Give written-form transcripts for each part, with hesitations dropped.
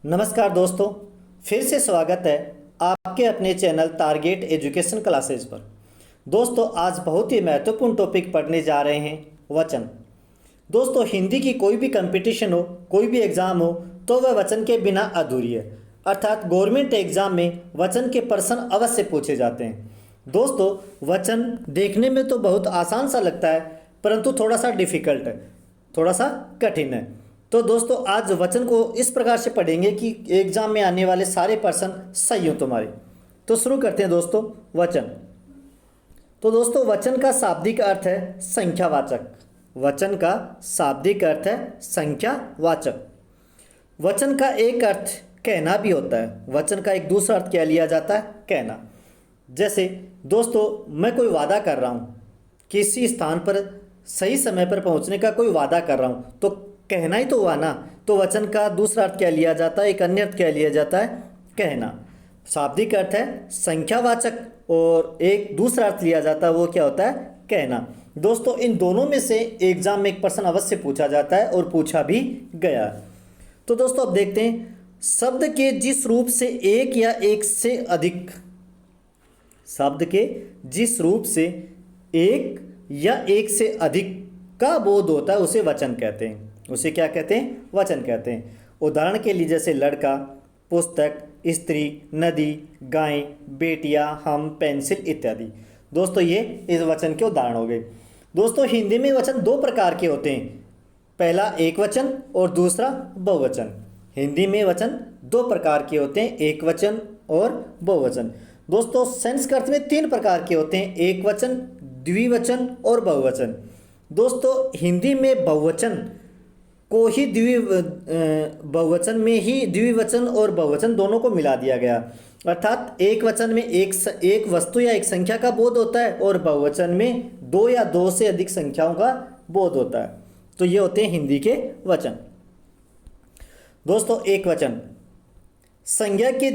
नमस्कार दोस्तों, फिर से स्वागत है आपके अपने चैनल टारगेट एजुकेशन क्लासेस पर। दोस्तों, आज बहुत ही महत्वपूर्ण टॉपिक पढ़ने जा रहे हैं, वचन। दोस्तों, हिंदी की कोई भी कंपटीशन हो, कोई भी एग्ज़ाम हो, तो वह वचन के बिना अधूरी है। अर्थात गवर्नमेंट एग्ज़ाम में वचन के प्रश्न अवश्य पूछे जाते हैं। दोस्तों, वचन देखने में तो बहुत आसान सा लगता है, परंतु थोड़ा सा डिफ़िकल्ट है, थोड़ा सा कठिन है। तो दोस्तों, आज वचन को इस प्रकार से पढ़ेंगे कि एग्जाम में आने वाले सारे प्रश्न सही हो तुम्हारे। तो शुरू करते हैं दोस्तों, वचन। तो दोस्तों, वचन का शाब्दिक अर्थ है संख्यावाचक। वचन का शाब्दिक अर्थ है संख्यावाचक। वचन का एक अर्थ कहना भी होता है। वचन का एक दूसरा अर्थ क्या लिया जाता है? कहना। जैसे दोस्तों, मैं कोई वादा कर रहा हूँ, किसी स्थान पर सही समय पर पहुँचने का कोई वादा कर रहा हूँ, तो कहना ही तो हुआ ना। तो वचन का दूसरा अर्थ क्या लिया जाता है? एक अन्य अर्थ क्या लिया जाता है? कहना। शाब्दिक अर्थ है संख्यावाचक और एक दूसरा अर्थ लिया जाता है, वो क्या होता है? कहना। दोस्तों, इन दोनों में से एग्जाम में एक प्रश्न अवश्य पूछा जाता है और पूछा भी गया। तो दोस्तों, अब देखते हैं, शब्द के जिस रूप से एक या एक से अधिक, शब्द के जिस रूप से एक या एक से अधिक का बोध होता है उसे वचन कहते हैं। उसे क्या कहते हैं? वचन कहते हैं। उदाहरण के लिए जैसे लड़का, पुस्तक, स्त्री, नदी, गाय, बेटियां, हम, पेंसिल इत्यादि। दोस्तों, ये इस वचन के उदाहरण हो गए। दोस्तों, हिंदी में वचन दो प्रकार के होते हैं, पहला एक वचन और दूसरा बहुवचन। हिंदी में वचन दो प्रकार के होते हैं, एक वचन और बहुवचन। दोस्तों, संस्कृत में तीन प्रकार के होते हैं, एक वचन, द्विवचन और बहुवचन। दोस्तों, हिंदी में बहुवचन को ही बहुवचन में ही द्विवचन और बहुवचन दोनों को मिला दिया गया। अर्थात एक वचन में एक वस्तु या एक संख्या का बोध होता है और बहुवचन में दो या दो से अधिक संख्याओं का बोध होता है। तो ये होते हैं हिंदी के वचन। दोस्तों, एक वचन संज्ञा के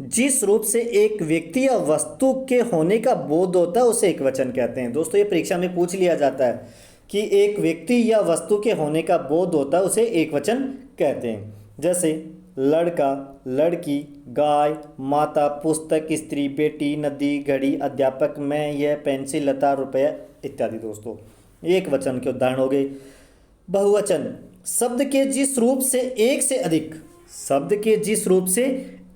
जिस रूप से एक व्यक्ति या वस्तु के होने का बोध होता है उसे एक वचन कहते हैं। दोस्तों, ये परीक्षा में पूछ लिया जाता है कि एक व्यक्ति या वस्तु के होने का बोध होता है उसे एक वचन कहते हैं। जैसे लड़का, लड़की, गाय, माता, पुस्तक, स्त्री, बेटी, नदी, घड़ी, अध्यापक, मैं, यह, पेंसिल, लता, रुपया इत्यादि। दोस्तों, एक वचन के उदाहरण हो गए। बहुवचन शब्द के जिस रूप से एक से अधिक, शब्द के जिस रूप से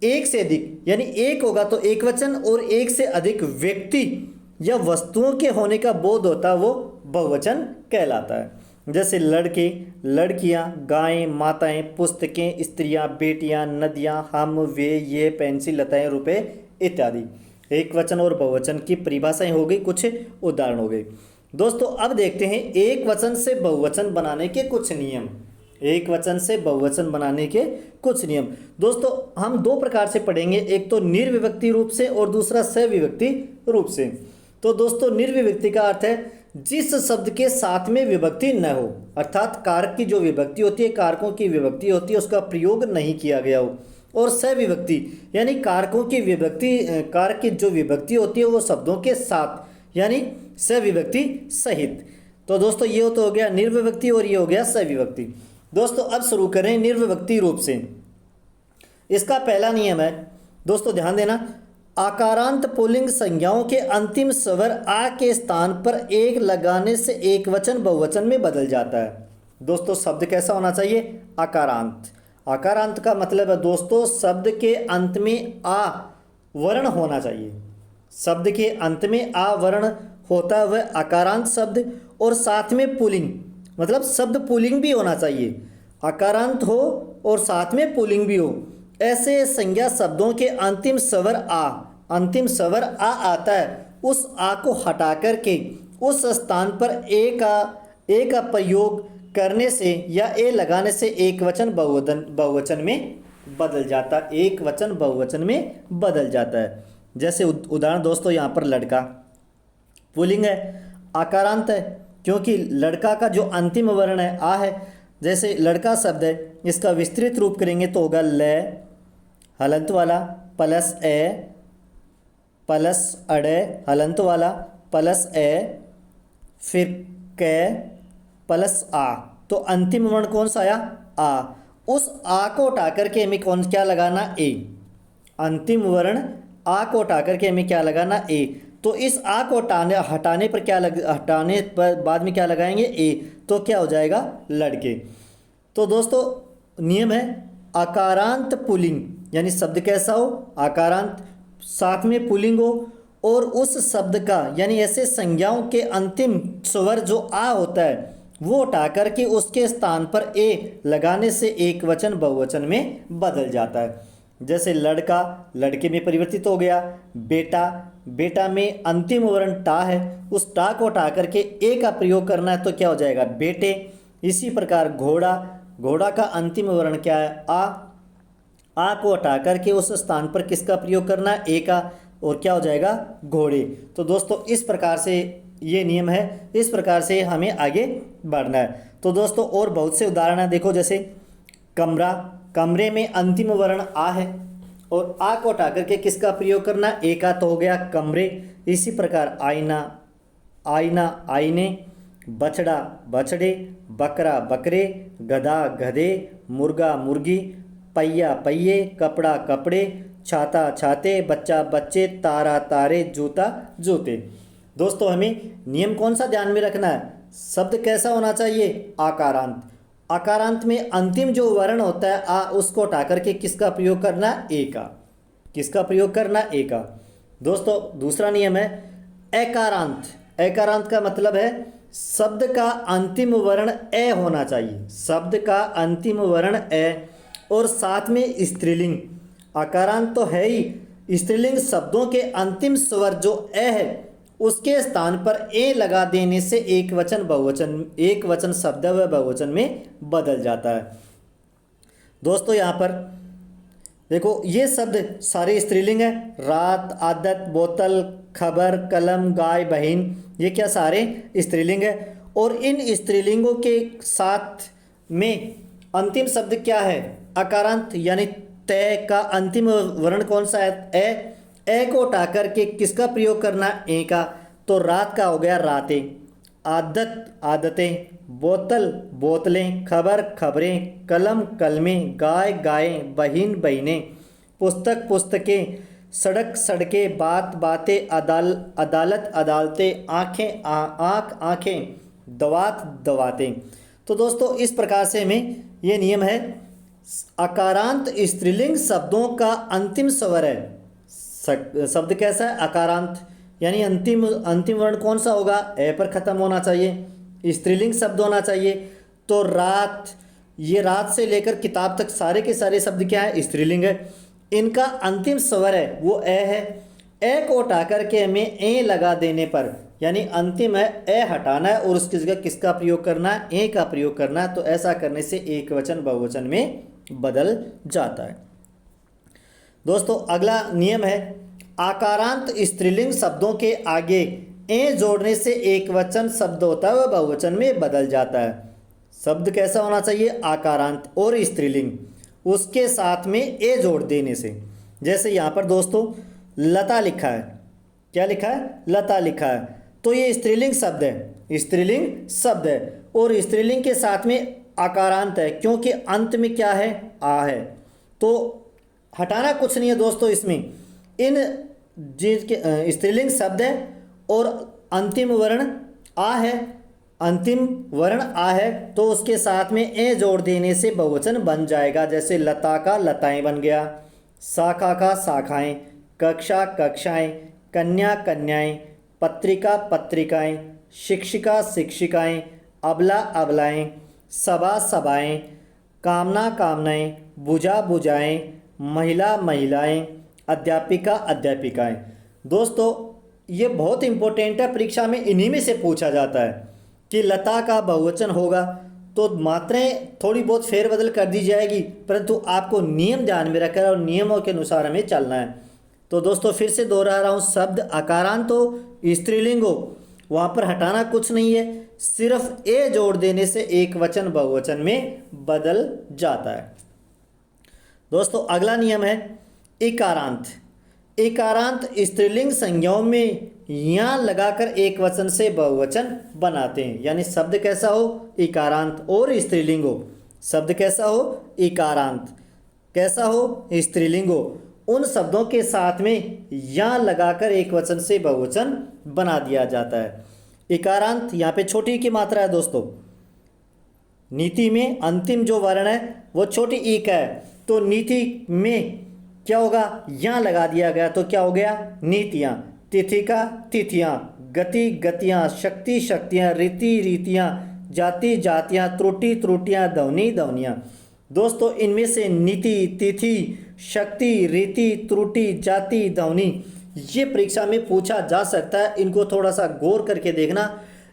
एक से अधिक यानी एक होगा तो एक वचन, और एक से अधिक व्यक्ति या वस्तुओं के होने का बोध होता है वो बहुवचन कहलाता है। जैसे लड़के, लड़कियां, गायें, माताएं, पुस्तकें, स्त्रियां, बेटियां, नदियां, हम, वे, ये, पेंसिल, लताएं, रुपए इत्यादि। एक वचन और बहुवचन की परिभाषाएं हो गई, कुछ उदाहरण हो गए। दोस्तों, अब देखते हैं एक वचन से बहुवचन बनाने के कुछ नियम। एक वचन से बहुवचन बनाने के कुछ नियम। दोस्तों, हम दो प्रकार से पढ़ेंगे, एक तो निर्विभक्ति रूप से और दूसरा सविभक्ति रूप से। तो दोस्तों, निर्विभक्ति का अर्थ है जिस शब्द के साथ में विभक्ति न हो, अर्थात कारक की जो विभक्ति होती है, कारकों की विभक्ति होती है, उसका प्रयोग नहीं किया गया हो। और सविभक्ति यानी कारकों की विभक्ति, कारक की जो विभक्ति होती है वो शब्दों के साथ यानी सविभक्ति सहित। तो दोस्तों, ये तो हो गया निर्विभक्ति और ये हो गया सविभक्ति। दोस्तों, अब शुरू करें निर्विभक्ति रूप से। इसका पहला नियम है, दोस्तों ध्यान देना, आकारांत पुल्लिंग संज्ञाओं के अंतिम स्वर आ के स्थान पर एक लगाने से एक वचन बहुवचन में बदल जाता है। दोस्तों, शब्द कैसा होना चाहिए? आकारांत। आकारांत का मतलब है दोस्तों, शब्द के अंत में आ वर्ण होना चाहिए। शब्द के अंत में आ वर्ण होता है वह आकारांत शब्द, और साथ में पुल्लिंग मतलब शब्द पुल्लिंग भी होना चाहिए। आकारांत हो और साथ में पुल्लिंग भी हो, ऐसे संज्ञा शब्दों के अंतिम स्वर आ आता है, उस आ को हटा करके उस स्थान पर ए का प्रयोग करने से या ए लगाने से एक वचन बहुवचन में बदल जाता है। एक वचन बहुवचन में बदल जाता है। जैसे उदाहरण दोस्तों, यहाँ पर लड़का पुल्लिंग है, आकारांत है क्योंकि लड़का का जो अंतिम वर्ण है आ है। जैसे लड़का शब्द है, इसका विस्तृत रूप करेंगे तो होगा ल हलंत वाला प्लस ए प्लस अड़े हलंत वाला प्लस ए फिर कै प्लस आ। तो अंतिम वर्ण कौन सा आया? आ। उस आ को हटा करके हमें कौन क्या लगाना, ए। अंतिम वर्ण आ को हटा करके हमें क्या लगाना, ए। तो इस आ को हटाने पर हटाने पर बाद में क्या लगाएंगे, ए। तो क्या हो जाएगा, लड़के। तो दोस्तों नियम है, आकारांत पुल्लिंग यानी शब्द कैसा हो, आकारांत, साथ में पुल्लिंग हो, और उस शब्द का यानी ऐसे संज्ञाओं के अंतिम स्वर जो आ होता है वो हटा करके उसके स्थान पर ए लगाने से एक वचन बहुवचन में बदल जाता है। जैसे लड़का लड़के में परिवर्तित हो गया, बेटा बेटा में अंतिम वर्ण टा है, उस टा को हटा करके ए का प्रयोग करना है तो क्या हो जाएगा, बेटे। इसी प्रकार घोड़ा, घोड़ा का अंतिम वर्ण क्या है, आ को हटा करके उस स्थान पर किसका प्रयोग करना है, ए का, और क्या हो जाएगा, घोड़े। तो दोस्तों इस प्रकार से ये नियम है, इस प्रकार से हमें आगे बढ़ना है। तो दोस्तों और बहुत से उदाहरण हैं, देखो जैसे कमरा, कमरे में अंतिम वर्ण आ है और आ को हटा करके किसका प्रयोग करना, ए का, तो हो गया कमरे। इसी प्रकार आईना, आईना आईने, बछड़ा बछड़े, बकरा बकरे, गधा गधे, मुर्गा मुर्गी, पहिया पहिए, कपड़ा कपड़े, छाता छाते, बच्चा बच्चे, तारा तारे, जूता जूते। दोस्तों हमें नियम कौन सा ध्यान में रखना है, शब्द कैसा होना चाहिए, आकारांत। आकारांत में अंतिम जो वर्ण होता है आ, उसको हटा करके किसका प्रयोग करना, ए का, किसका प्रयोग करना, ए का। दोस्तों दूसरा नियम है एकारांत। एकारांत का मतलब है शब्द का अंतिम वर्ण ए होना चाहिए, शब्द का अंतिम वर्ण ए और साथ में स्त्रीलिंग। आकारांत तो है ही, स्त्रीलिंग शब्दों के अंतिम स्वर जो ए है उसके स्थान पर ए लगा देने से एक वचन बहुवचन, एक वचन शब्द व बहुवचन में बदल जाता है। दोस्तों यहाँ पर देखो ये शब्द सारे स्त्रीलिंग है, रात, आदत, बोतल, खबर, कलम, गाय, बहन, ये क्या सारे स्त्रीलिंग है। और इन स्त्रीलिंगों के साथ में अंतिम शब्द क्या है, अकारांत, यानी तय का अंतिम वर्ण कौन सा है, ए। ए को हटा करके किसका प्रयोग करना, ए का, तो रात का हो गया रातें, आदत आदतें, बोतल बोतलें, खबर खबरें, कलम कलमें, गाय गायें, बहिन बहिनें, पुस्तक पुस्तकें, सड़क सड़कें, बात बातें, अदालत अदालतें, आँखें आँख आँखें, दवात दवातें। तो दोस्तों इस प्रकार से हमें ये नियम है, अकारांत स्त्रीलिंग शब्दों का अंतिम स्वर है। शब्द कैसा है, अकारांत, यानी अंतिम अंतिम वर्ण कौन सा होगा, ए पर खत्म होना चाहिए, स्त्रीलिंग शब्द होना चाहिए। तो रात, ये रात से लेकर किताब तक सारे के सारे शब्द क्या है, स्त्रीलिंग है, इनका अंतिम स्वर है वो ए है। ए को हटा करके हमें ए लगा देने पर, यानी अंतिम है, ए हटाना है और उसकी जगह किसका प्रयोग करना है, ए का प्रयोग करना है। तो ऐसा करने से एक वचन बहुवचन में बदल जाता है। दोस्तों अगला नियम है, आकारांत स्त्रीलिंग शब्दों के आगे ए जोड़ने से एक वचन शब्द होता है वह बहुवचन में बदल जाता है। शब्द कैसा होना चाहिए, आकारांत और स्त्रीलिंग, उसके साथ में ए जोड़ देने से। जैसे यहाँ पर दोस्तों लता लिखा है, क्या लिखा है, लता लिखा है, तो ये स्त्रीलिंग शब्द है, स्त्रीलिंग शब्द है, और स्त्रीलिंग के साथ में आकारांत है क्योंकि अंत में क्या है, आ है। तो हटाना कुछ नहीं है दोस्तों इसमें, इन चीज के स्त्रीलिंग शब्द है और अंतिम वर्ण आ है, अंतिम वर्ण आ है, तो उसके साथ में ए जोड़ देने से बहुवचन बन जाएगा। जैसे लता का लताएं बन गया, शाखा का शाखाएं, कक्षा कक्षाएं, कन्या कन्याएं, पत्रिका पत्रिकाएं, शिक्षिका शिक्षिकाएं, अबला अबलाएं, सभा सभाएं, कामना कामनाएं, बुझा बुझाएं, महिला महिलाएं, अध्यापिका अध्यापिकाएं। दोस्तों ये बहुत इंपॉर्टेंट है, परीक्षा में इन्हीं में से पूछा जाता है कि लता का बहुवचन होगा तो मात्राएं थोड़ी बहुत फेरबदल कर दी जाएगी, परंतु आपको नियम ध्यान में रखकर और नियमों के अनुसार हमें चलना है। तो दोस्तों फिर से दोहरा रहा हूँ, शब्द आकारांत हो, स्त्रीलिंग हो, वहाँ पर हटाना कुछ नहीं है, सिर्फ ए जोड़ देने से एक वचन बहुवचन में बदल जाता है। दोस्तों अगला नियम है इकारांत। इकारांत स्त्रीलिंग संज्ञाओं में यहाँ लगाकर एक वचन से बहुवचन बनाते हैं, यानी शब्द कैसा हो, इकारांत और स्त्रीलिंग हो, शब्द कैसा हो, इकारांत, कैसा हो, स्त्रीलिंग हो, उन शब्दों के साथ में या लगाकर एक वचन से बहुवचन बना दिया जाता है। इकारांत यहाँ पे छोटी की मात्रा है दोस्तों, नीति में अंतिम जो वर्ण है वो छोटी ई का है, तो नीति में क्या होगा, यहाँ लगा दिया गया तो क्या हो गया, नीतियाँ। तिथि का तिथियाँ, गति गतियाँ, शक्ति शक्तियाँ, रीति रीतियाँ, जाति जातियाँ, त्रुटि त्रुटियाँ, ध्वनि ध्वनियाँ। दोस्तों इनमें से नीति, तिथि, शक्ति, रीति, त्रुटि, जाति, ध्वनि ये परीक्षा में पूछा जा सकता है। इनको थोड़ा सा गौर करके देखना,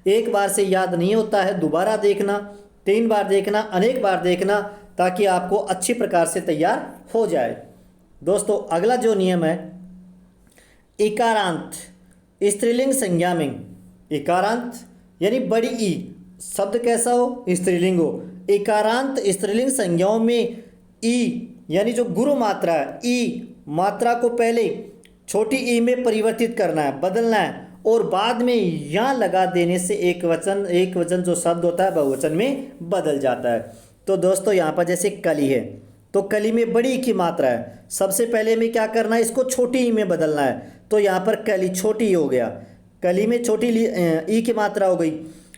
एक बार से याद नहीं होता है, दोबारा देखना, 3 बार देखना, अनेक बार देखना, ताकि आपको अच्छी प्रकार से तैयार हो जाए। दोस्तों अगला जो नियम है, इकारांत स्त्रीलिंग संज्ञा में, इकारांत यानी बड़ी ई, शब्द कैसा हो, स्त्रीलिंग हो। इकारांत स्त्रीलिंग संज्ञाओं में ई यानी जो गुरु मात्रा है, ई मात्रा को पहले छोटी ई में परिवर्तित करना है, बदलना है, और बाद में यहाँ लगा देने से एक वचन जो शब्द होता है बहुवचन में बदल जाता है। तो दोस्तों यहाँ पर जैसे कली है, तो कली में बड़ी ई की मात्रा है, सबसे पहले में क्या करना है, इसको छोटी ई में बदलना है, तो यहाँ पर कली छोटी हो गया, कली में छोटी ई की मात्रा हो गई,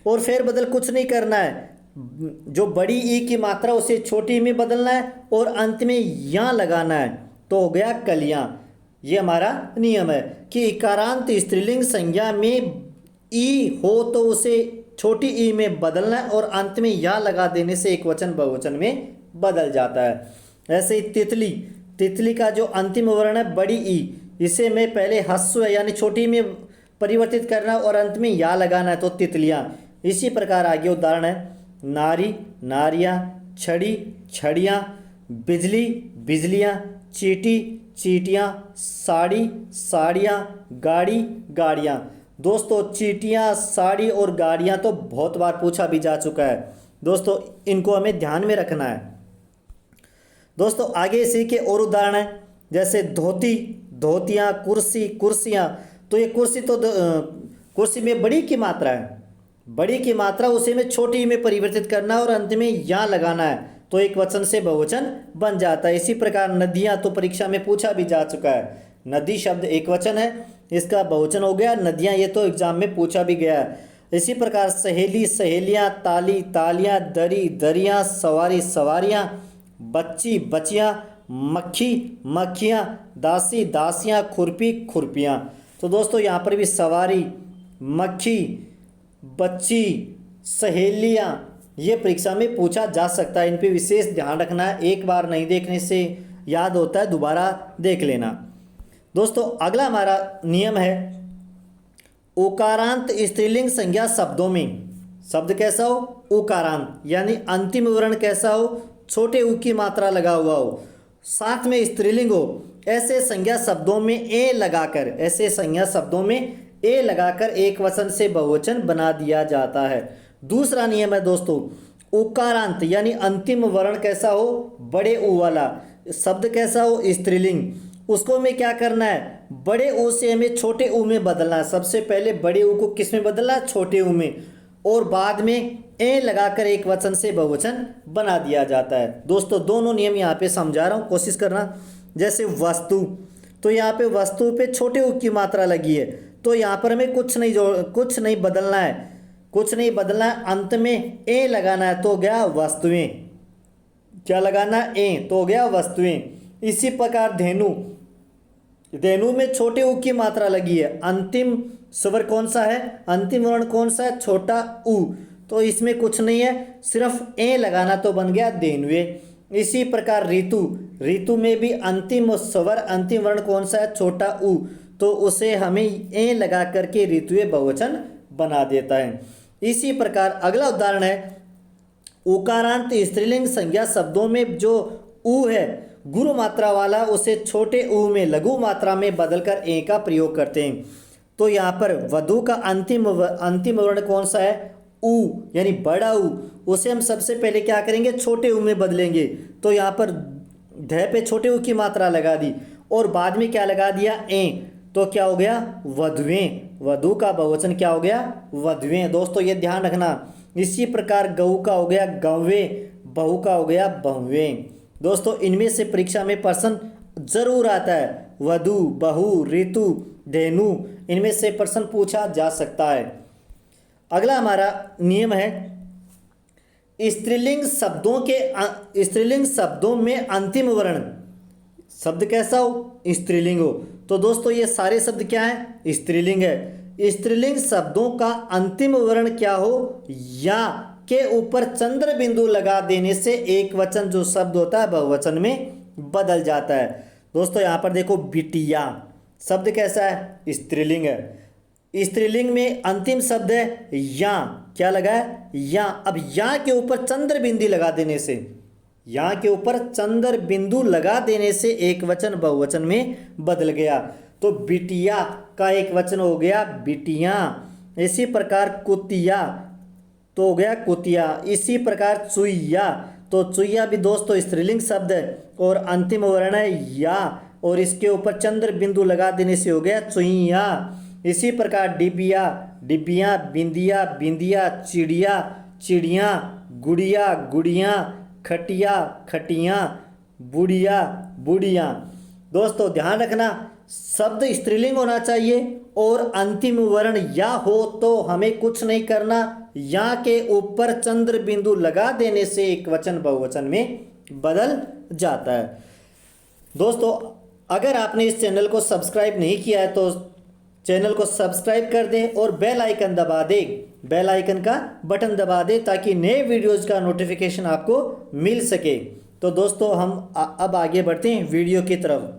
और फिर बदल कुछ नहीं करना है, जो बड़ी ई की मात्रा उसे छोटी में बदलना है और अंत में यहाँ लगाना है, तो हो गया कलियाँ। ये हमारा नियम है कि इकारांत स्त्रीलिंग संज्ञा में ई हो तो उसे छोटी ई में बदलना है और अंत में या लगा देने से एक वचन बहुवचन में बदल जाता है। ऐसे ही तितली, तितली का जो अंतिम वर्ण है बड़ी ई, इसे मैं पहले ह्रस्व यानी छोटी में परिवर्तित करना और अंत में या लगाना है, तो तितलियाँ। इसी प्रकार आगे उदाहरण है, नारी नारियाँ, छड़ी छड़ियाँ, बिजली बिजलियाँ, चींटी चींटियाँ, साड़ी साड़ियाँ, गाड़ी गाड़ियाँ। दोस्तों चींटियाँ, साड़ी और गाड़ियाँ तो बहुत बार पूछा भी जा चुका है दोस्तों, इनको हमें ध्यान में रखना है। दोस्तों आगे इसी के और उदाहरण है, जैसे धोती धोतियाँ, कुर्सी कुर्सियाँ। तो ये कुर्सी तो कुर्सी में बड़ी की मात्रा है, बड़ी की मात्रा उसे में छोटी में परिवर्तित करना और अंत में या लगाना है, तो एक वचन से बहुवचन बन जाता है। इसी प्रकार नदियाँ तो परीक्षा में पूछा भी जा चुका है, नदी शब्द एक वचन है, इसका बहुवचन हो गया नदियाँ, ये तो एग्जाम में पूछा भी गया है। इसी प्रकार सहेली सहेलियाँ, ताली तालियाँ, दरी दरियाँ, सवारी सवारियाँ, बच्ची बच्चियाँ, मक्खी मक्खियाँ, दासी दासियाँ, खुरपी खुरपियाँ। तो दोस्तों यहाँ पर भी सवारी, मक्खी, बच्ची, सहेलियाँ ये परीक्षा में पूछा जा सकता है, इन पे विशेष ध्यान रखना है, एक बार नहीं देखने से याद होता है, दोबारा देख लेना। दोस्तों अगला हमारा नियम है, उकारांत स्त्रीलिंग संज्ञा शब्दों में, शब्द कैसा हो, उकारांत यानी अंतिम वर्ण कैसा हो, छोटे उ की मात्रा लगा हुआ हो, साथ में स्त्रीलिंग हो, ऐसे संज्ञा शब्दों में ए लगाकर, ऐसे संज्ञा शब्दों में ए लगाकर एक वचन से बहुवचन बना दिया जाता है। दूसरा नियम है दोस्तों, उकारांत यानी अंतिम वर्ण कैसा हो, बड़े ऊ वाला, शब्द कैसा हो, स्त्रीलिंग, उसको हमें क्या करना है, बड़े ऊ से हमें छोटे ऊ में बदलना है। सबसे पहले बड़े ऊ को किस में बदलना है, छोटे ऊ में, और बाद में ए लगाकर एक वचन से बहुवचन बना दिया जाता है। दोस्तों दोनों नियम यहाँ पे समझा रहा हूँ, कोशिश करना। जैसे वस्तु, तो यहाँ पे वस्तु पे छोटे ऊ की मात्रा लगी है, तो यहाँ पर हमें कुछ नहीं बदलना है, कुछ नहीं बदलना है, अंत में ए लगाना है, तो हो गया वस्तुएं। क्या लगाना है, ए, तो हो गया वस्तुएं। इसी प्रकार धेनु, धेनु में छोटे ऊ की मात्रा लगी है, अंतिम स्वर कौन सा है, अंतिम वर्ण कौन सा है, छोटा ऊ, तो इसमें कुछ नहीं है, सिर्फ ए लगाना, तो बन गया धेनुए। इसी प्रकार ऋतु, ऋतु में भी अंतिम स्वर अंतिम वर्ण कौन सा है, छोटा ऊ, तो उसे हमें ए लगा करके ऋतुए बहुवचन बना देता है। इसी प्रकार अगला उदाहरण है, उकारांत स्त्रीलिंग संज्ञा शब्दों में जो ऊ है गुरु मात्रा वाला, उसे छोटे ऊ में लघु मात्रा में बदलकर ए का प्रयोग करते हैं। तो यहाँ पर वधु का अंतिम वर्ण कौन सा है, ऊ यानी बड़ा ऊ, उसे हम सबसे पहले क्या करेंगे, छोटे ऊ में बदलेंगे। तो यहाँ पर ध पे छोटे ऊ की मात्रा लगा दी और बाद में क्या लगा दिया, ए, तो क्या हो गया, वधुएं। वधु का बहुवचन क्या हो गया, वधुएं। दोस्तों ये ध्यान रखना। इसी प्रकार गऊ का हो गया गौवे, बहु का हो गया बहुएं। दोस्तों इनमें से परीक्षा में प्रश्न जरूर आता है, वधु, बहु, ऋतु, धेनु, इनमें से प्रश्न पूछा जा सकता है। अगला हमारा नियम है स्त्रीलिंग शब्दों में अंतिम वर्ण शब्द कैसा हो, स्त्रीलिंग हो। तो दोस्तों ये सारे शब्द क्या है, स्त्रीलिंग है। स्त्रीलिंग शब्दों का अंतिम वर्ण क्या हो, या के ऊपर चंद्र बिंदु लगा देने से एक वचन जो शब्द होता है बहुवचन में बदल जाता है। दोस्तों यहाँ पर देखो बिटिया शब्द कैसा है, स्त्रीलिंग है। स्त्रीलिंग में अंतिम शब्द है या, क्या लगा है, या। अब या के ऊपर चंद्र बिंदु लगा देने से, या के ऊपर चंद्र बिंदु लगा देने से एक वचन बहुवचन में बदल गया। तो बिटिया का एक वचन हो गया बिटियां। इसी प्रकार कुतिया तो हो गया कुतिया। इसी प्रकार चुईया, तो चुईया भी दोस्तों स्त्रीलिंग शब्द है और अंतिम वर्ण है या, और इसके ऊपर चंद्र बिंदु लगा देने से हो गया चुईया। इसी प्रकार डिबिया, डिबिया, बिंदिया, बिंदिया, चिड़िया, चिड़िया, गुड़िया, गुड़िया, खटिया, खटियाँ, बुढ़िया, बुढ़िया। दोस्तों ध्यान रखना शब्द स्त्रीलिंग होना चाहिए और अंतिम वर्ण या हो तो हमें कुछ नहीं करना, या के ऊपर चंद्र बिंदु लगा देने से एक वचन बहुवचन में बदल जाता है। दोस्तों अगर आपने इस चैनल को सब्सक्राइब नहीं किया है तो चैनल को सब्सक्राइब कर दें और बेल आइकन दबा दें, बेल आइकन का बटन दबा दें ताकि नए वीडियोज़ का नोटिफिकेशन आपको मिल सके। तो दोस्तों हम अब आगे बढ़ते हैं वीडियो की तरफ।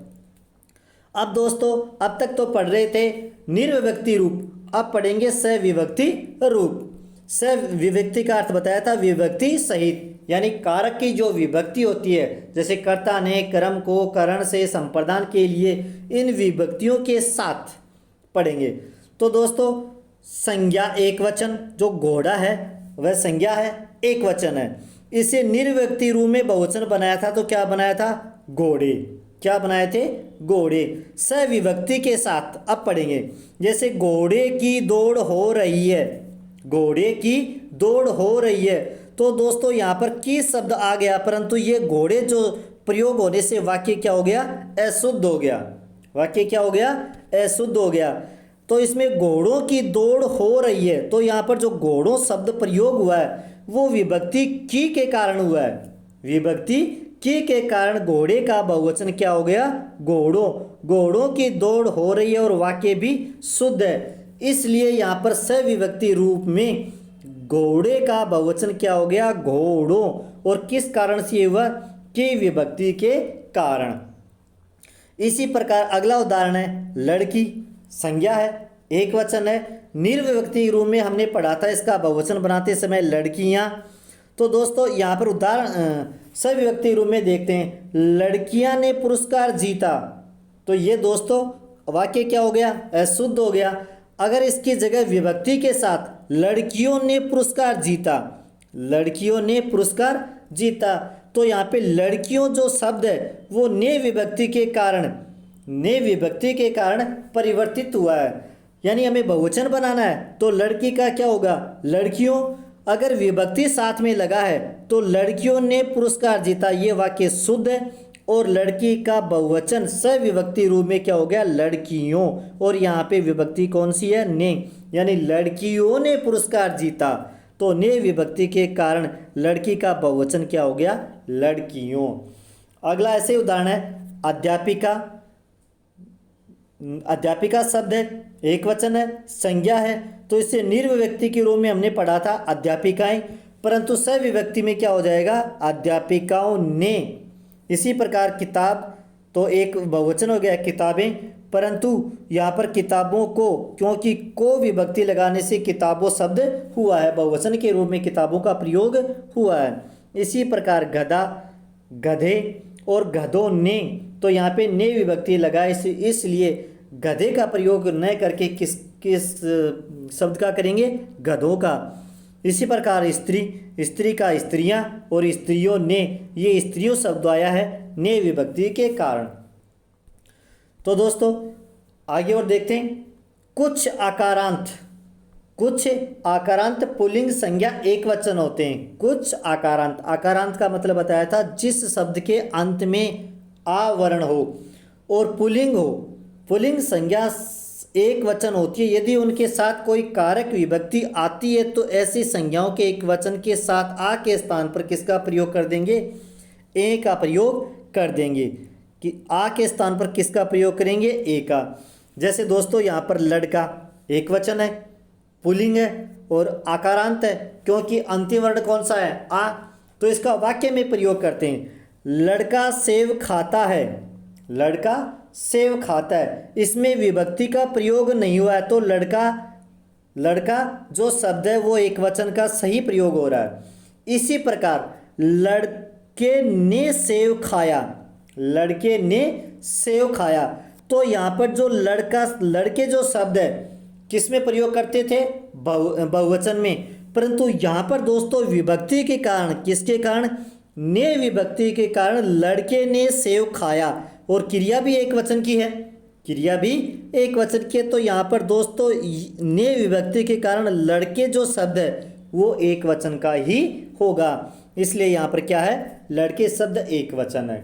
अब दोस्तों अब तक तो पढ़ रहे थे निर्विभक्ति रूप, अब पढ़ेंगे सविभक्ति रूप। सविभक्ति का अर्थ बताया था विभक्ति सहित, यानी कारक की जो विभक्ति होती है, जैसे कर्ता ने, कर्म को, करण से, संप्रदान के लिए, इन विभक्तियों के साथ पढ़ेंगे। तो दोस्तों संज्ञा एक वचन, जो घोड़ा है वह संज्ञा है, एक वचन है। इसे निर्विभक्ति रूप में बहुवचन बनाया था, तो क्या बनाया था, घोड़े। क्या बनाए थे, घोड़े। सविभक्ति के साथ अब पढ़ेंगे, जैसे घोड़े की दौड़ हो रही है, घोड़े की दौड़ हो रही है। तो दोस्तों यहाँ पर की शब्द आ गया, परंतु ये घोड़े जो प्रयोग होने से वाक्य क्या हो गया, अशुद्ध हो गया। वाक्य क्या हो गया, अशुद्ध हो गया। तो इसमें घोड़ों की दौड़ हो रही है, तो यहाँ पर जो घोड़ों शब्द प्रयोग हुआ है वो विभक्ति की के कारण हुआ है। विभक्ति की के कारण घोड़े का बहुवचन क्या हो गया, घोड़ों। घोड़ों की दौड़ हो रही है और वाक्य भी शुद्ध है, इसलिए यहाँ पर सविभक्ति रूप में घोड़े का बहुवचन क्या हो गया, घोड़ों। और किस कारण से हुआ, की विभक्ति के कारण। इसी प्रकार अगला उदाहरण है लड़की, संज्ञा है, एक वचन है, निर्विभक्ति रूप में हमने पढ़ा था इसका बहुवचन बनाते समय लड़कियां। तो दोस्तों यहाँ पर उदाहरण सविभक्ति रूप में देखते हैं, लड़कियां ने पुरस्कार जीता। तो ये दोस्तों वाक्य क्या हो गया, अशुद्ध हो गया। अगर इसकी जगह विभक्ति के साथ लड़कियों ने पुरस्कार जीता, लड़कियों ने पुरस्कार जीता, तो यहाँ पे लड़कियों जो शब्द है वो ने विभक्ति के कारण परिवर्तित हुआ है। यानी हमें बहुवचन बनाना है तो लड़की का क्या होगा, लड़कियों। अगर विभक्ति साथ में लगा है तो लड़कियों ने पुरस्कार जीता, ये वाक्य शुद्ध है। और लड़की का बहुवचन सविभक्ति रूप में क्या हो गया, लड़कियों। और यहाँ पे विभक्ति कौन सी है, ने, यानी लड़कियों ने पुरस्कार जीता, तो ने विभक्ति के कारण लड़की का बहुवचन क्या हो गया, लड़कियों। अगला ऐसे उदाहरण है अध्यापिका। अध्यापिका शब्द है, एक वचन है, संज्ञा है, तो इसे निर्विभक्ति के रूप में हमने पढ़ा था अध्यापिकाएं, परंतु सविभक्ति में क्या हो जाएगा, अध्यापिकाओं ने। इसी प्रकार किताब, तो एक बहुवचन हो गया किताबें, परंतु यहाँ पर किताबों को, क्योंकि को विभक्ति लगाने से किताबों शब्द हुआ है, बहुवचन के रूप में किताबों का प्रयोग हुआ है। इसी प्रकार गधा, गधे और गधों ने, तो यहाँ पे ने विभक्ति लगाए, इसलिए गधे का प्रयोग न करके किस शब्द का करेंगे, गधों का। इसी प्रकार स्त्री, स्त्री का स्त्रियां और स्त्रियों ने, ये स्त्रियों शब्द आया है ने विभक्ति के कारण। तो दोस्तों आगे और देखते हैं कुछ आकारांत। कुछ आकारांत पुल्लिंग संज्ञा एक वचन होते हैं। कुछ आकारांत, आकारांत का मतलब बताया था जिस शब्द के अंत में आ वर्ण हो और पुल्लिंग हो, पुल्लिंग संज्ञा एक वचन होती है यदि उनके साथ कोई कारक विभक्ति आती है तो ऐसी संज्ञाओं के एक वचन के साथ आ के स्थान पर किसका प्रयोग कर देंगे, ए का प्रयोग कर देंगे। कि आ के स्थान पर किसका प्रयोग करेंगे, ए का। जैसे दोस्तों यहाँ पर लड़का एक वचन है, पुल्लिंग है और आकारांत है क्योंकि अंतिम वर्ण कौन सा है, आ, तो इसका वाक्य में प्रयोग करते हैं। लड़का सेव खाता है, लड़का सेव खाता है, इसमें विभक्ति का प्रयोग नहीं हुआ है तो लड़का, लड़का जो शब्द है वो एक वचन का सही प्रयोग हो रहा है। इसी प्रकार लड़के ने सेव खाया, लड़के ने सेव खाया, तो यहाँ पर जो लड़का, लड़के जो शब्द है किस में प्रयोग करते थे, बहुवचन में, परंतु यहाँ पर दोस्तों विभक्ति के कारण, किसके कारण, ने विभक्ति के कारण लड़के ने सेव खाया और क्रिया भी एक वचन की है, क्रिया भी एक वचन की है, तो यहाँ पर दोस्तों ने विभक्ति के कारण लड़के जो शब्द है वो एक वचन का ही होगा, इसलिए यहाँ पर क्या है, लड़के शब्द एक वचन है।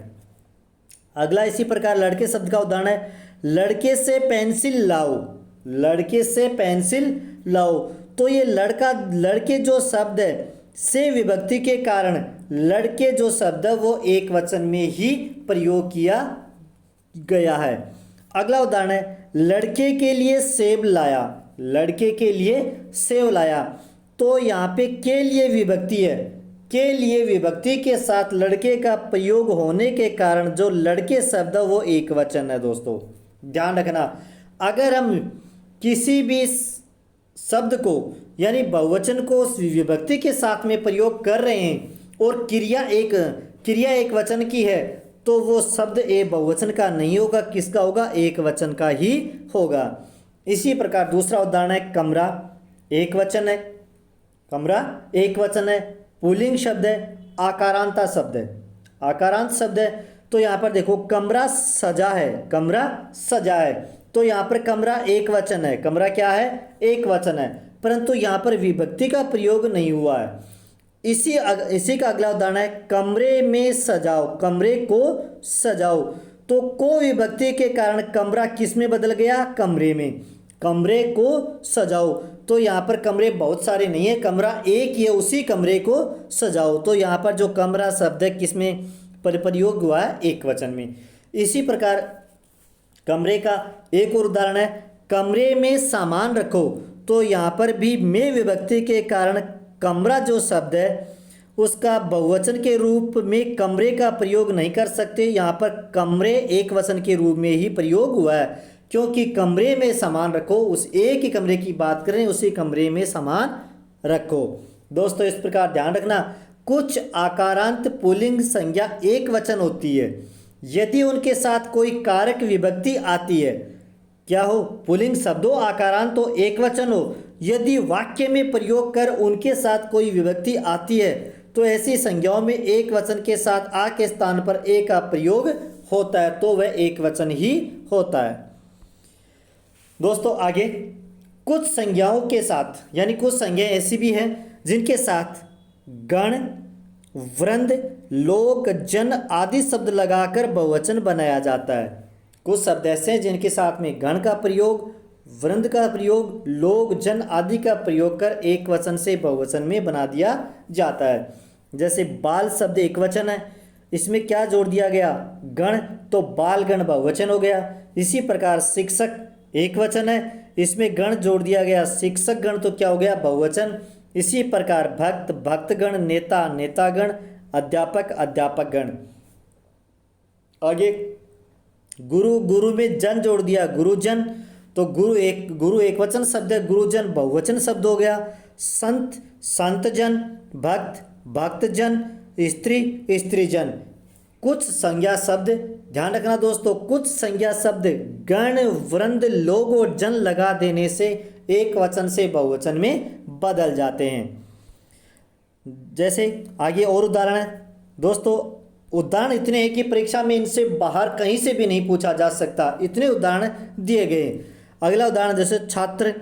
अगला इसी प्रकार लड़के शब्द का उदाहरण है, लड़के से पेंसिल लाओ, लड़के से पेंसिल लाओ, तो ये लड़का, लड़के जो शब्द है से विभक्ति के कारण लड़के जो शब्द है वो एक वचन में ही प्रयोग किया गया है। अगला उदाहरण है, लड़के के लिए सेब लाया, लड़के के लिए सेब लाया, तो यहाँ पे के लिए विभक्ति है, के लिए विभक्ति के साथ लड़के का प्रयोग होने के कारण जो लड़के शब्द है वो एक वचन है। दोस्तों ध्यान रखना, अगर हम किसी भी शब्द को यानी बहुवचन को विभक्ति के साथ में प्रयोग कर रहे हैं और क्रिया एक वचन की है तो वो शब्द ए बहुवचन का नहीं होगा, किसका होगा, एक वचन का ही होगा। इसी प्रकार दूसरा उदाहरण है, कमरा एक वचन है, कमरा एक वचन है, पुल्लिंग शब्द है, आकारांता शब्द है, आकारांत शब्द है, तो यहाँ पर देखो कमरा सजा है, कमरा सजा है, तो यहाँ पर कमरा एक वचन है, कमरा क्या है, एक वचन है, परंतु यहाँ पर विभक्ति का प्रयोग नहीं हुआ है। इसी का अगला उदाहरण है, कमरे में सजाओ, कमरे को सजाओ, तो को विभक्ति के कारण कमरा किस में बदल गया, कमरे में, कमरे को सजाओ, तो यहाँ पर कमरे बहुत सारे नहीं है, कमरा एक ही है, उसी कमरे को सजाओ, तो यहाँ पर जो कमरा शब्द है किस में प्रयोग हुआ है, एक वचन में। इसी प्रकार कमरे का एक और उदाहरण है, कमरे में सामान रखो, तो यहाँ पर भी में विभक्ति के कारण कमरा जो शब्द है उसका बहुवचन के रूप में कमरे का प्रयोग नहीं कर सकते, यहाँ पर कमरे एक वचन के रूप में ही प्रयोग हुआ है, क्योंकि कमरे में सामान रखो, उस एक ही कमरे की बात करें, उसी कमरे में सामान रखो। दोस्तों इस प्रकार ध्यान रखना, कुछ आकारांत पुल्लिंग संज्ञा एक वचन होती है यदि उनके साथ कोई कारक विभक्ति आती है, क्या हो, पुल्लिंग शब्द हो, आकारांत हो, एक वचन हो, यदि वाक्य में प्रयोग कर उनके साथ कोई विभक्ति आती है तो ऐसी संज्ञाओं में एक वचन के साथ आ के स्थान पर ए का प्रयोग होता है, तो वह एक वचन ही होता है। दोस्तों आगे कुछ संज्ञाओं के साथ, यानी कुछ संज्ञाएं ऐसी भी हैं जिनके साथ गण, वृंद, लोक, जन आदि शब्द लगाकर बहुवचन बनाया जाता है। कुछ शब्द ऐसे हैं जिनके साथ में गण का प्रयोग, वृंद का प्रयोग, लोक, जन आदि का प्रयोग कर एक वचन से बहुवचन में बना दिया जाता है। जैसे बाल शब्द एक वचन है, इसमें क्या जोड़ दिया गया, गण, तो बाल गण बहुवचन हो गया। इसी प्रकार शिक्षक एक वचन है, इसमें गण जोड़ दिया गया, शिक्षक गण तो क्या हो गया, बहुवचन। इसी प्रकार भक्त भक्तगण, नेता नेतागण, अध्यापक अध्यापक गण। आगे गुरु, गुरु में जन जोड़ दिया, गुरुजन, तो गुरु एक वचन शब्द है, गुरुजन बहुवचन शब्द हो गया। संत संतजन, भक्त भक्तजन, स्त्री स्त्रीजन। कुछ संज्ञा शब्द, ध्यान रखना दोस्तों, कुछ संज्ञा शब्द गण, वृंद, लोक और जन लगा देने से एक वचन से बहुवचन में बदल जाते हैं। जैसे आगे और उदाहरण है दोस्तों, उदाहरण इतने हैं कि परीक्षा में इनसे बाहर कहीं से भी नहीं पूछा जा सकता, इतने उदाहरण दिए गए। अगला उदाहरण जैसे छात्र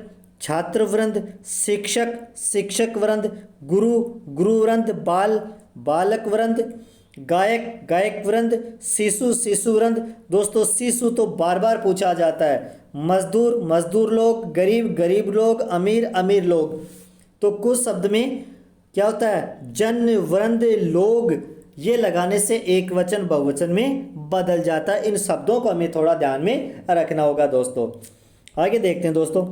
छात्र वृंद, शिक्षक शिक्षक वृंद, गुरु गुरु वृंद, बाल बालक वृंद, गायक गायक वृंद, शिशु शिशु वृंद। दोस्तों शिशु तो बार बार पूछा जाता है। मजदूर मजदूर लोग, गरीब गरीब लोग, अमीर अमीर लोग। तो कुछ शब्द में क्या होता है, जन वृंद लोग, ये लगाने से एक वचन बहुवचन में बदल जाता है। इन शब्दों को हमें थोड़ा ध्यान में रखना होगा दोस्तों। आगे देखते हैं दोस्तों,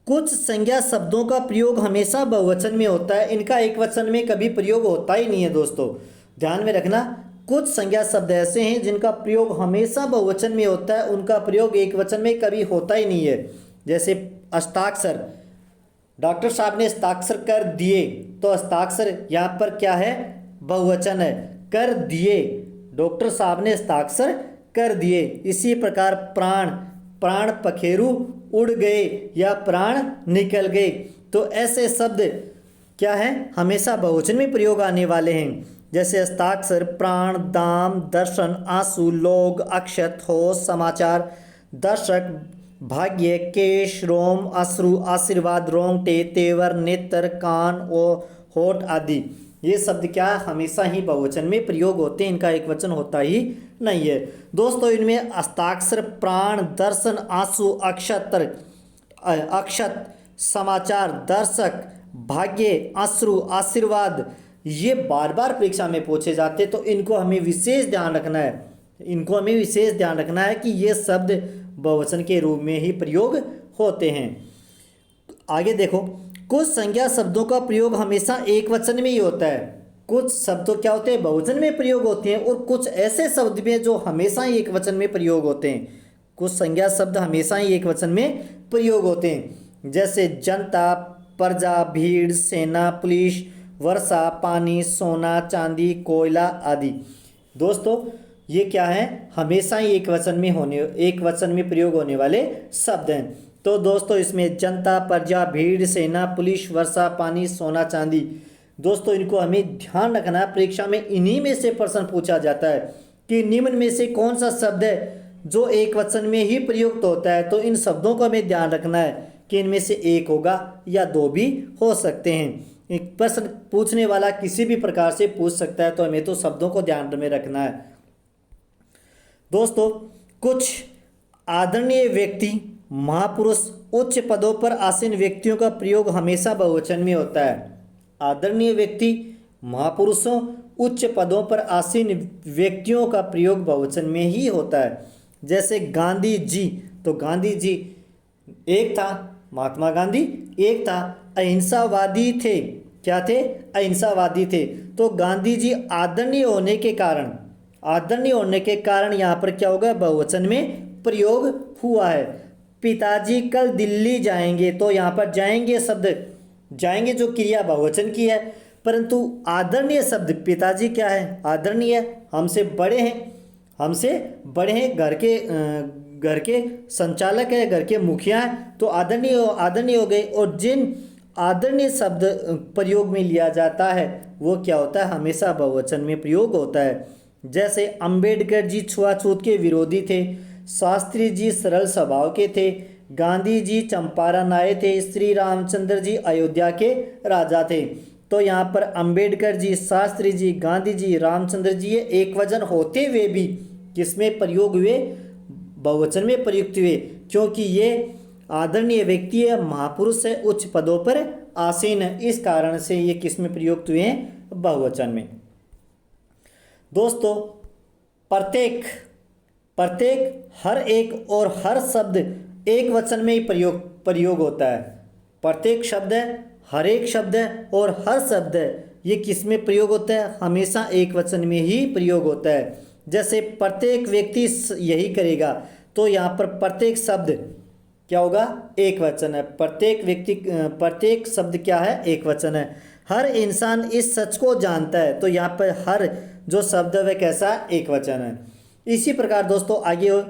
कुछ संज्ञा शब्दों का प्रयोग हमेशा बहुवचन में होता है, इनका एक वचन में कभी प्रयोग होता ही नहीं है दोस्तों, ध्यान में रखना। कुछ संज्ञा शब्द ऐसे हैं जिनका प्रयोग हमेशा बहुवचन में होता है, उनका प्रयोग एक वचन में कभी होता ही नहीं है। जैसे हस्ताक्षर, डॉक्टर साहब ने हस्ताक्षर कर दिए, तो हस्ताक्षर यहाँ पर क्या है, बहुवचन है। कर दिए, डॉक्टर साहब ने हस्ताक्षर कर दिए। इसी प्रकार प्राण, प्राण पखेरु उड़ गए या प्राण निकल गए। तो ऐसे शब्द क्या है, हमेशा बहुवचन में प्रयोग आने वाले हैं। जैसे हस्ताक्षर, प्राण, दाम, दर्शन, आंसू, लोग, अक्षत, होश, समाचार, दर्शक, भाग्य, केश, रोम, अश्रु, आशीर्वाद, रोंगटे, तेवर, नेत्र, कान और होठ आदि। ये शब्द क्या हमेशा ही बहुवचन में प्रयोग होते हैं, इनका एक वचन होता ही नहीं है दोस्तों। इनमें हस्ताक्षर, प्राण, दर्शन, आंसू, अक्षत, समाचार, दर्शक, भाग्य, अश्रु, आशीर्वाद, ये बार बार परीक्षा में पूछे जाते, तो इनको हमें विशेष ध्यान रखना है। इनको हमें विशेष ध्यान रखना है कि ये शब्द बहुवचन के रूप में ही प्रयोग होते हैं। आगे देखो, कुछ संज्ञा शब्दों का प्रयोग हमेशा एक वचन में ही होता है। कुछ शब्द क्या होते हैं, बहुवचन में प्रयोग होते हैं, और कुछ ऐसे शब्द भी हैं जो हमेशा ही एक वचन में प्रयोग होते हैं। कुछ संज्ञा शब्द हमेशा ही एक वचन में प्रयोग होते हैं, जैसे जनता, प्रजा, भीड़, सेना, पुलिस, वर्षा, पानी, सोना, चांदी, कोयला आदि। दोस्तों ये क्या है, हमेशा ही एक वचन में प्रयोग होने वाले शब्द हैं। तो दोस्तों इसमें जनता, प्रजा, भीड़, सेना, पुलिस, वर्षा, पानी, सोना, चांदी, दोस्तों इनको हमें ध्यान रखना है। परीक्षा में इन्हीं में से प्रश्न पूछा जाता है कि निम्न में से कौन सा शब्द है जो एक वचन में ही प्रयुक्त होता है। तो इन शब्दों को हमें ध्यान रखना है कि इनमें से एक होगा या दो भी हो सकते हैं। एक प्रश्न पूछने वाला किसी भी प्रकार से पूछ सकता है, तो हमें तो शब्दों को ध्यान में रखना है दोस्तों। कुछ आदरणीय व्यक्ति, महापुरुष, उच्च पदों पर आसीन व्यक्तियों का प्रयोग हमेशा बहुवचन में होता है। आदरणीय व्यक्ति, महापुरुषों, उच्च पदों पर आसीन व्यक्तियों का प्रयोग बहुवचन में ही होता है। जैसे गांधी जी, तो गांधी जी एक था, महात्मा गांधी एक था, अहिंसावादी थे। क्या थे, अहिंसावादी थे। तो गांधी जी आदरणीय होने के कारण यहाँ पर क्या होगा, बहुवचन में प्रयोग हुआ है। पिताजी कल दिल्ली जाएंगे, तो यहाँ पर जाएंगे शब्द, जाएंगे जो क्रिया बहुवचन की है, परंतु आदरणीय शब्द पिताजी क्या है, आदरणीय, हमसे बड़े हैं, घर के संचालक है, घर के मुखिया हैं, तो आदरणीय हो गए। और जिन आदरणीय शब्द प्रयोग में लिया जाता है वो क्या होता है, हमेशा बहुवचन में प्रयोग होता है। जैसे अंबेडकर जी छुआछूत के विरोधी थे, शास्त्री जी सरल स्वभाव के थे, गांधी जी चंपारण आए थे, श्री रामचंद्र जी अयोध्या के राजा थे। तो यहाँ पर अंबेडकर जी, शास्त्री जी, गांधी जी, रामचंद्र जी ये एक वचन होते हुए भी किसमें प्रयोग हुए, बहुवचन में प्रयुक्त हुए, क्योंकि ये आदरणीय व्यक्ति है, महापुरुष है, उच्च पदों पर आसीन है, इस कारण से ये किसमें प्रयुक्त हुए हैं, बहुवचन में। दोस्तों प्रत्येक हर एक और हर शब्द एक वचन में ही प्रयोग होता है। प्रत्येक शब्द है, हर एक शब्द है और हर शब्द है, ये किस में प्रयोग होता है, हमेशा एक वचन में ही प्रयोग होता है। जैसे प्रत्येक व्यक्ति यही करेगा, तो यहाँ पर प्रत्येक शब्द क्या होगा, एक वचन है। प्रत्येक शब्द क्या है, एक वचन है। हर इंसान इस सच को जानता है, तो यहाँ पर हर जो शब्द है वह कैसा, एक वचन है। इसी प्रकार दोस्तों आगे हो,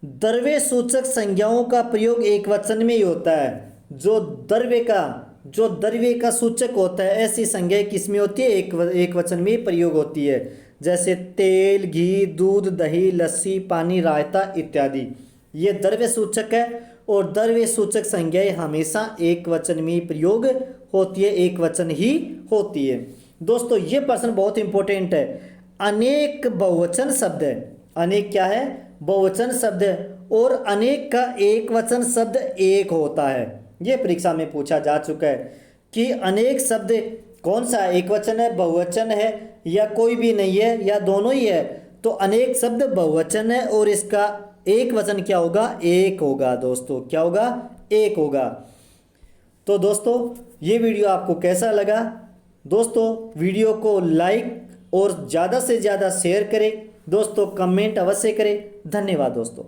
द्रव्य सूचक संज्ञाओं का प्रयोग एक वचन में ही होता है। जो द्रव्य का सूचक होता है, ऐसी संज्ञाएं किसमें होती है, एक वचन में प्रयोग होती है। जैसे तेल, घी, दूध, दही, लस्सी, पानी, रायता इत्यादि, ये द्रव्य सूचक है और द्रव्य सूचक संज्ञाएं हमेशा एक वचन में ही प्रयोग होती है, एक वचन ही होती है। दोस्तों ये प्रश्न बहुत इंपॉर्टेंट है। अनेक बहुवचन शब्द है, अनेक क्या है? बहुवचन शब्द है, और अनेक का एक वचन शब्द एक होता है। ये परीक्षा में पूछा जा चुका है कि अनेक शब्द कौन सा है, एक वचन है, बहुवचन है, या कोई भी नहीं है, या दोनों ही है। तो अनेक शब्द बहुवचन है और इसका एक वचन क्या होगा? एक होगा। दोस्तों क्या होगा? एक होगा। तो दोस्तों ये वीडियो आपको कैसा लगा? दोस्तों वीडियो को लाइक और ज़्यादा से ज़्यादा शेयर करें। दोस्तों कमेंट अवश्य करें। धन्यवाद दोस्तों।